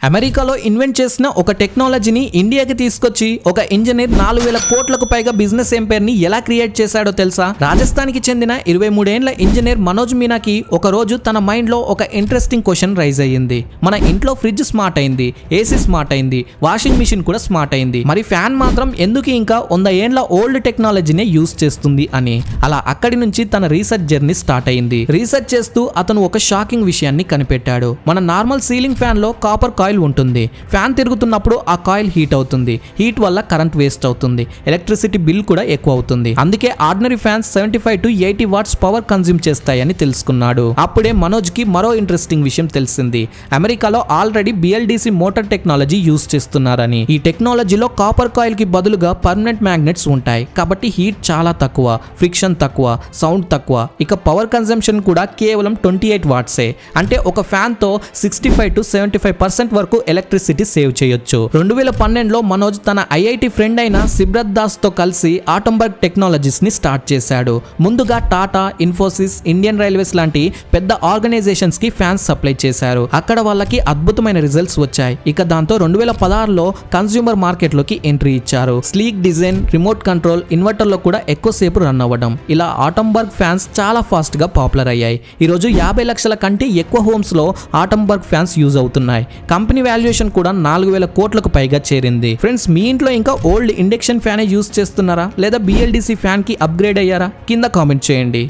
అమెరికాలో ఇన్వెంట్ చేసిన ఒక టెక్నాలజీని ఇండియాకి తీసుకొచ్చి ఒక ఇంజనీర్ 4000 కోట్లకు పైగా బిజినెస్ ఎంపైర్ ని ఎలా క్రియేట్ చేశాడో తెలుసా? రాజస్థాన్కి చెందిన 23 ఏండ్ల ఇంజనీర్ మనోజ్ మీనాకి ఒక రోజు తన మైండ్ లో ఒక ఇంట్రెస్టింగ్ క్వశ్చన్ రైజ్ అయ్యింది. మన ఇంట్లో ఫ్రిడ్జ్ స్మార్ట్ అయింది, ఏసీ స్మార్ట్ అయింది, వాషింగ్ మిషన్ కూడా స్మార్ట్ అయింది, మరి ఫ్యాన్ మాత్రం ఎందుకు ఇంకా 100 ఏండ్ల ఓల్డ్ టెక్నాలజీనే యూస్ చేస్తుంది అని. అలా అక్కడి నుంచి తన రీసెర్చ్ జర్నీ స్టార్ట్ అయింది. రీసెర్చ్ చేస్తూ అతను ఒక షాకింగ్ విషయాన్ని కనిపెట్టాడు. మన నార్మల్ సీలింగ్ ఫ్యాన్ లో కాపర్ కాయిల్ ఉంటుంది. ఫ్యాన్ తిరుగుతున్నప్పుడు ఆ కాయిల్ హీట్ అవుతుంది. హీట్ వల్ల కరెంట్ వేస్ట్ అవుతుంది, ఎలక్ట్రిసిటీ బిల్ కూడా ఎక్కువ అవుతుంది. అందుకే ordinary fans 75 to 80 watts power consume చేస్తాయని తెలుసుకున్నాడు. అప్పుడే మనోజ్ కి మరో ఇంట్రెస్టింగ్ విషయం తెలిసింది. అమెరికాలో already BLDC motor technology use చేస్తున్నారని. ఈ టెక్నాలజీలో కాపర్ కాయిల్ కి బదులుగా పర్మనెంట్ మ్యాగ్నెట్స్ ఉంటాయి కాబట్టి హీట్ చాలా తక్కువ, ఫ్రిక్షన్ తక్కువ, సౌండ్ తక్కువ. ఇక పవర్ కన్జంప్షన్ కూడా కేవలం 28 వాట్సే. అంటే ఒక ఫ్యాన్ తో 65 to 75% వరకు ఎలక్ట్రిసిటీ సేవ్ చేయొచ్చు. 2012లో మనోజ్ తన IIT ఫ్రెండ్ అయిన సిబ్రత్ దాస్ తో కలిసి ఆటంబర్గ్ టెక్నాలజీస్ ని స్టార్ట్ చేశాడు. ముందుగా టాటా, ఇన్ఫోసిస్, ఇండియన్ రైల్వేస్ లాంటి పెద్ద ఆర్గనైజేషన్స్ కి ఫ్యాన్స్ సప్లై చేశారు. అక్కడ వాళ్ళకి అద్భుతమైన రిజల్ట్స్ వచ్చాయి. ఇక దాంతో 2016లో కన్స్యూమర్ మార్కెట్ లోకి ఎంట్రీ ఇచ్చారు. Sleek design, remote control, inverter లో కూడా ఎక్కువసేపు రన్ అవ్వడం, ఇలా ఆటంబర్గ్ ఫ్యాన్స్ చాలా ఫాస్ట్ గా పాపులర్ అయ్యాయి. ఈ రోజు 50 లక్షల కంటే ఎక్కువ హోమ్స్ లో ఆటంబర్గ్ ఫ్యాన్స్ యూజ్ అవుతున్నాయి. కంపెనీ వాల్యుయేషన్ కూడా 4000 కోట్లకు పైగా చేరింది. ఫ్రెండ్స్, మీ ఇంట్లో ఇంకా ఓల్డ్ ఇండక్షన్ ఫ్యాన్ యూజ్ చేస్తున్నారా లేదా BLDC ఫ్యాన్ కి అప్గ్రేడ్ అయ్యారా? కింద కామెంట్ చేయండి.